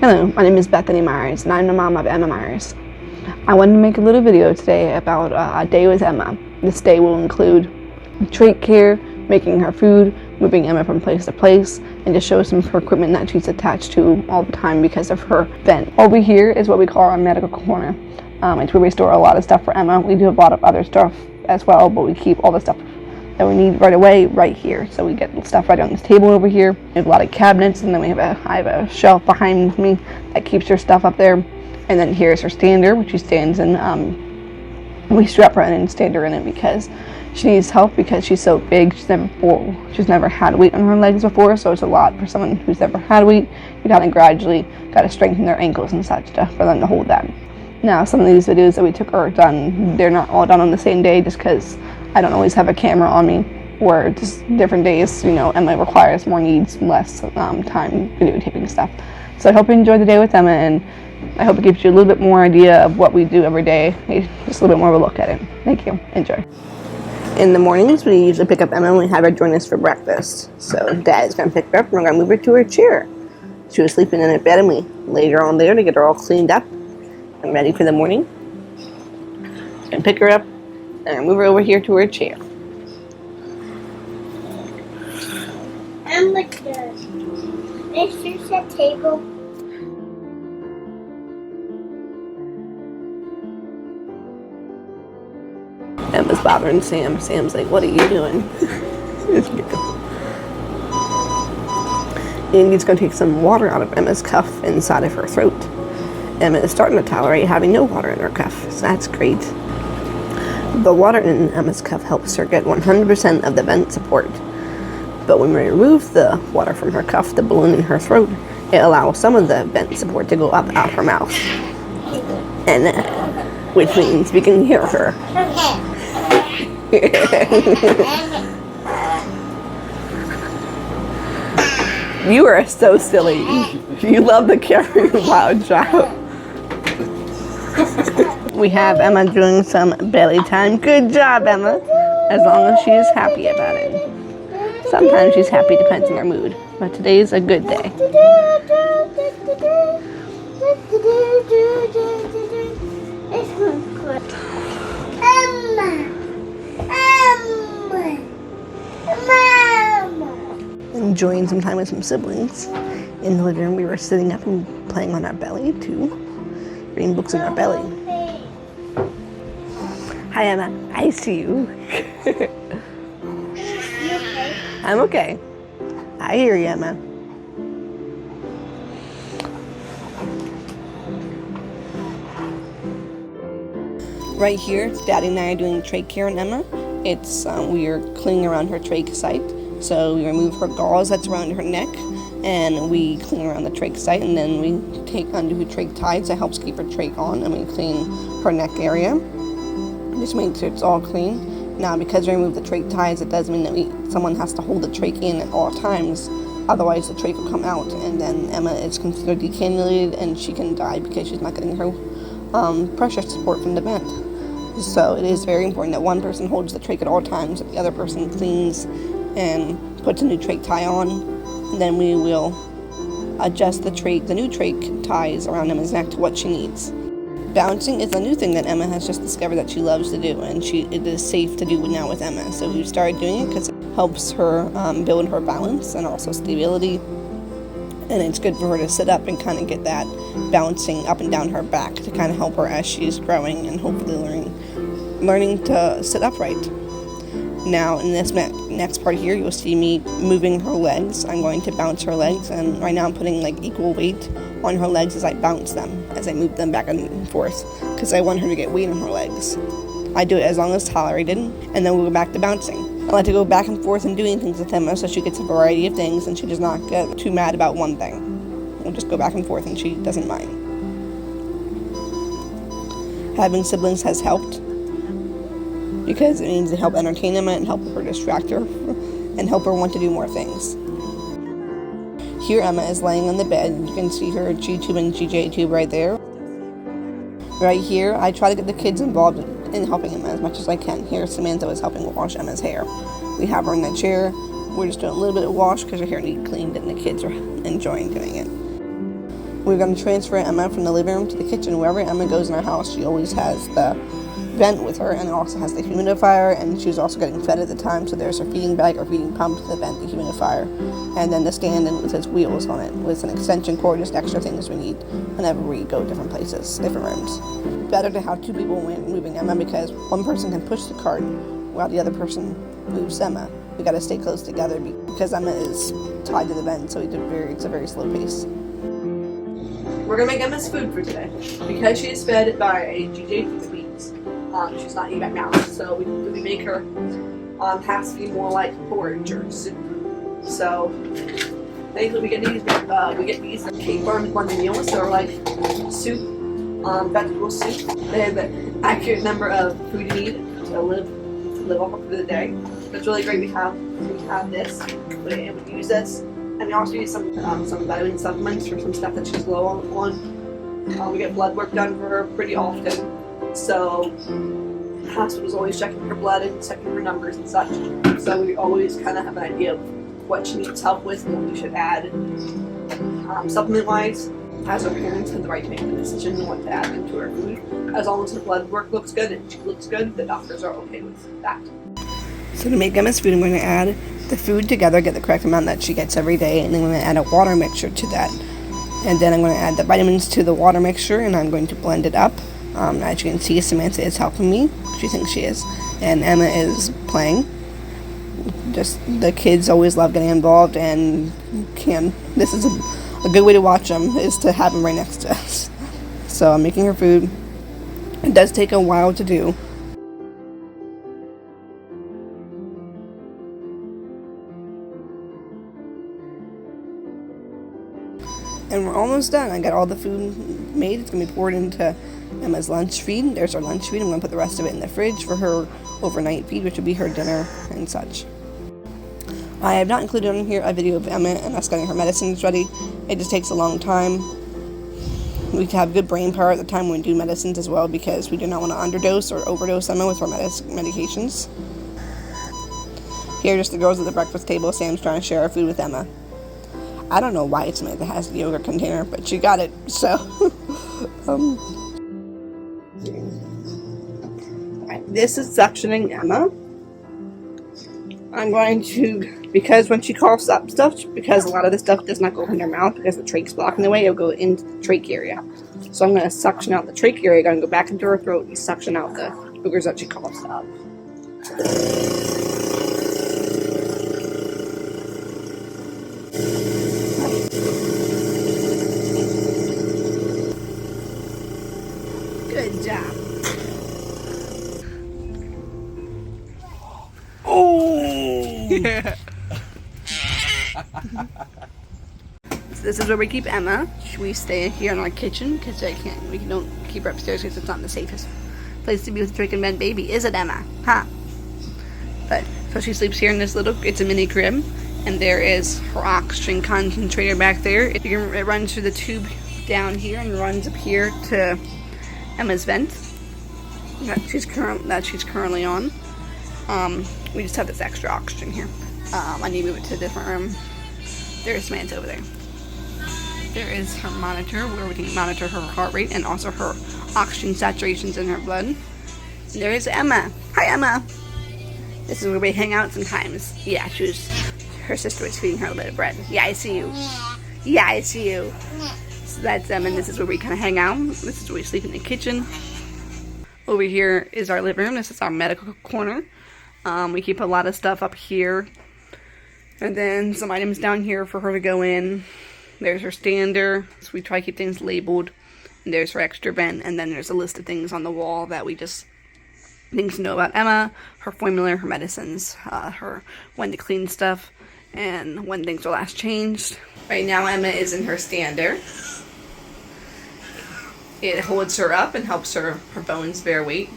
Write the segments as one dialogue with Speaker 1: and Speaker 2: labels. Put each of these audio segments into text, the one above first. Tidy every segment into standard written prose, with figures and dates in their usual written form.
Speaker 1: Hello, my name is Bethany Myers, and I'm the mom of Emma Myers. I wanted to make a little video today about a day with Emma. This day will include trach care, making her food, moving Emma from place to place, and just show some of her equipment that she's attached to all the time because of her vent. Over here is what we call our medical corner. It's where we store a lot of stuff for Emma. We do have a lot of other stuff as well, but we keep all the stuff that we need right away right here. So we get stuff right on this table over here. We have a lot of cabinets, and then I have a shelf behind me that keeps her stuff up there. And then here's her stander, which she stands in. We strap her in and stand her in it because she needs help because she's so big. She's never had weight on her legs before, so it's a lot for someone who's never had weight. You kind of gradually got to strengthen their ankles and such for them to hold that. Now, some of these videos that we took are done. They're not all done on the same day just because I don't always have a camera on me, or just different days. You know, Emma requires less time videotaping stuff. So I hope you enjoyed the day with Emma, and I hope it gives you a little bit more idea of what we do every day, just a little bit more of a look at it. Thank you. Enjoy. In the mornings, we usually pick up Emma and we have her join us for breakfast. So Dad's going to pick her up and we're going to move her to her chair. She was sleeping in her bed and we laid her on there to get her all cleaned up and ready for the morning. Going to pick her up and move her over here to her chair.
Speaker 2: Emma does. This is a table.
Speaker 1: Emma's bothering Sam. Sam's like, what are you doing? Andy's going to take some water out of Emma's cuff inside of her throat. Emma is starting to tolerate having no water in her cuff, so that's great. The water in Emma's cuff helps her get 100% of the vent support. But when we remove the water from her cuff, the balloon in her throat, it allows some of the vent support to go up out her mouth. And which means we can hear her. You are so silly. You love the carry loud job. We have Emma doing some belly time. Good job, Emma. As long as she is happy about it. Sometimes she's happy, depends on her mood. But today's a good day. Enjoying some time with some siblings. In the living room, we were sitting up and playing on our belly too, reading books on our belly. Hi, Emma. I see you.
Speaker 2: You okay?
Speaker 1: I'm okay. I hear you, Emma. Right here, Daddy and I are doing trach care on Emma. It's we are cleaning around her trach site. So we remove her gauze that's around her neck, and we clean around the trach site, and then we undo her trach ties that helps keep her trach on, and we clean her neck area. Just make sure it's all clean. Now, because we remove the trach ties, it does mean that someone has to hold the trach in at all times. Otherwise, the trach will come out, and then Emma is considered decannulated, and she can die because she's not getting her pressure support from the vent. So it is very important that one person holds the trach at all times, that the other person cleans and puts a new trach tie on, and then we will adjust the new trach ties around Emma's neck to what she needs. Bouncing is a new thing that Emma has just discovered that she loves to do, and it is safe to do now with Emma. So we've started doing it because it helps her build her balance and also stability, and it's good for her to sit up and kind of get that bouncing up and down her back to kind of help her as she's growing and hopefully learning to sit upright. Now, in this next part here, you'll see me moving her legs. I'm going to bounce her legs, and right now I'm putting equal weight on her legs as I bounce them, as I move them back and forth, because I want her to get weight on her legs. I do it as long as tolerated, and then we'll go back to bouncing. I like to go back and forth and doing things with Emma so she gets a variety of things and she does not get too mad about one thing. We'll just go back and forth and she doesn't mind. Having siblings has helped, because it means they help entertain Emma and help her distract her and help her want to do more things. Here Emma is laying on the bed. You can see her G-tube and GJ tube right there. Right here, I try to get the kids involved in helping Emma as much as I can. Here, Samantha is helping wash Emma's hair. We have her in the chair. We're just doing a little bit of wash because her hair needs cleaned and the kids are enjoying doing it. We're going to transfer Emma from the living room to the kitchen. Wherever Emma goes in our house, she always has the vent with her, and it also has the humidifier, and she was also getting fed at the time, so there's her feeding bag or feeding pump, the vent, the humidifier, and then the stand and with its wheels on it with an extension cord, just extra things we need whenever we go different places, different rooms. Better to have two people when moving Emma, because one person can push the cart while the other person moves Emma. We got to stay close together because Emma is tied to the vent, so it's a very slow pace. We're gonna make Emma's food for today because she is fed by a GJ food beans. She's not eating right now, so we make her has to be more like porridge or soup. So basically, we get these cake farm blended meals, so they're like soup, vegetable soup. They have an accurate number of food you need to live off of for the day. It's really great. We have this, we use this, and we also use some vitamin supplements for some stuff that she's low on. We get blood work done for her pretty often. So the hospital's always checking her blood and checking her numbers and such. So we always kind of have an idea of what she needs help with and what we should add. Supplement-wise, as her parents have the right to make the decision on what to add into her food. As long as her blood work looks good and she looks good, the doctors are okay with that. So to make Emma's food, I'm going to add the food together, get the correct amount that she gets every day, and then I'm going to add a water mixture to that. And then I'm going to add the vitamins to the water mixture, and I'm going to blend it up. As you can see, Samantha is helping me. She thinks she is. And Emma is playing. Just the kids always love getting involved, and this is a good way to watch them, is to have them right next to us. So I'm making her food. It does take a while to do. And we're almost done. I got all the food made. It's going to be poured into Emma's lunch feed. There's our lunch feed. I'm going to put the rest of it in the fridge for her overnight feed, which will be her dinner and such. I have not included on here a video of Emma and us getting her medicines ready. It just takes a long time. We have good brain power at the time when we do medicines as well, because we do not want to underdose or overdose Emma with our medications. Here are just the girls at the breakfast table. Sam's trying to share our food with Emma. I don't know why Samantha has the yogurt container, but she got it, so. Alright, this is suctioning Emma. I'm going to, because when she coughs up stuff, because a lot of the stuff does not go in her mouth because the trache's blocking the way, it'll go into the trach area. So I'm going to suction out the trach area, going to go back into her throat and suction out the boogers that she coughs up. Good job. Oh! Yeah. So this is where we keep Emma. We stay here in our kitchen because we don't keep her upstairs because it's not the safest place to be with a Trach and vent baby, is it, Emma? Huh? But so she sleeps here in this it's a mini crib, and there is her oxygen concentrator back there. It runs through the tube down here and runs up here to Emma's vent that she's currently on. We just have this extra oxygen here. I need to move it to a different room. There's Samantha over there. There is her monitor where we can monitor her heart rate and also her oxygen saturations in her blood. And there is Emma. Hi, Emma. This is where we hang out sometimes. Yeah, her sister was feeding her a little bit of bread. Yeah, I see you. Yeah, I see you. So that's Emma, and this is where we kind of hang out. This is where we sleep in the kitchen. Over here is our living room. This is our medical corner. We keep a lot of stuff up here. And then some items down here for her to go in. There's her stander. So we try to keep things labeled. And there's her extra vent. And then there's a list of things on the wall that we just... things to know about Emma, her formula, her medicines, her when to clean stuff, and when things are last changed. Right now Emma is in her stander. It holds her up and helps her bones bear weight.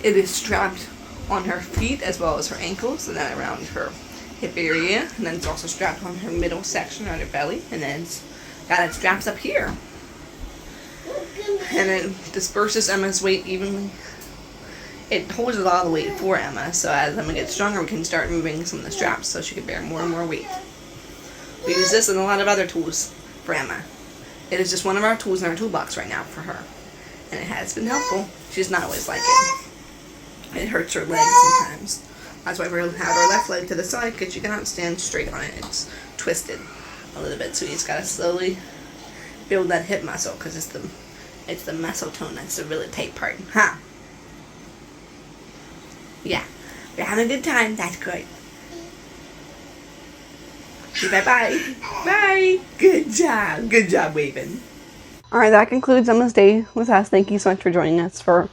Speaker 1: It is strapped on her feet as well as her ankles, and then around her hip area, and then it's also strapped on her middle section on her belly, and then it's got its straps up here. And it disperses Emma's weight evenly. It holds a lot of the weight for Emma, so as Emma gets stronger, we can start moving some of the straps so she can bear more and more weight. We use this and a lot of other tools for Emma. It is just one of our tools in our toolbox right now for her. And it has been helpful. She's not always like it. It hurts her legs sometimes. That's why we have her left leg to the side, because she cannot stand straight on it. It's twisted a little bit, so you just gotta slowly build that hip muscle, because it's the muscle tone that's the really tight part, huh? Yeah, we're having a good time. That's good. Say bye-bye. Bye. Good job. Good job, waving. All right, that concludes Emma's day with us. Thank you so much for joining us for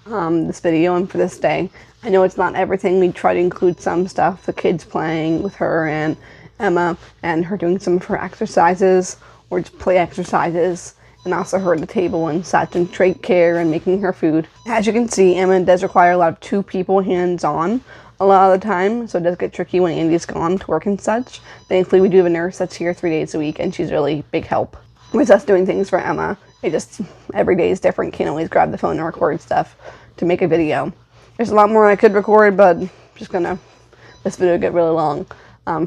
Speaker 1: this video and for this day. I know it's not everything. We try to include some stuff, the kids playing with her and Emma, and her doing some of her exercises or just play exercises, and also her at the table and such, and trach care and making her food. As you can see, Emma does require a lot of two people hands-on a lot of the time, so it does get tricky when Andy's gone to work and such. Thankfully, we do have a nurse that's here 3 days a week, and she's really big help with us doing things for Emma. It just, every day is different. Can't always grab the phone and record stuff to make a video. There's a lot more I could record, but this video get really long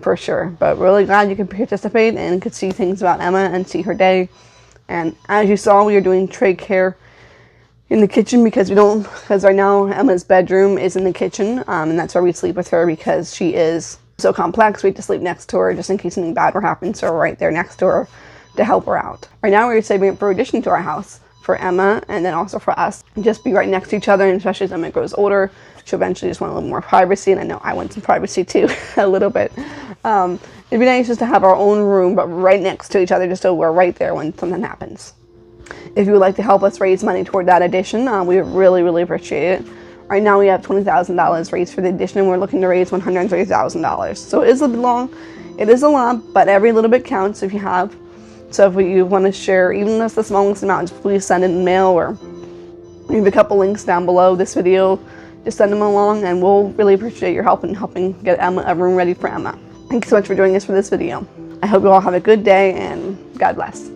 Speaker 1: for sure. But really glad you could participate and could see things about Emma and see her day. And as you saw, we are doing trach care in the kitchen because right now Emma's bedroom is in the kitchen, and that's where we sleep with her because she is so complex. We have to sleep next to her just in case something bad will happen, so we're right there next to her to help her out. Right now we're saving it for addition to our house for Emma and then also for us. Just be right next to each other, and especially as Emma grows older, she'll eventually just want a little more privacy, and I know I want some privacy too, a little bit. It'd be nice just to have our own room, but right next to each other, just so we're right there when something happens. If you would like to help us raise money toward that addition, we would really, really appreciate it. Right now we have $20,000 raised for the addition, and we're looking to raise $130,000. So it is a bit long, it is a lot, but every little bit counts if you have. So if you want to share, even if it's the smallest amount, just please send it in mail, or leave a couple links down below this video. Just send them along, and we'll really appreciate your help in helping get a room ready for Emma. Thank you so much for joining us for this video. I hope you all have a good day, and God bless.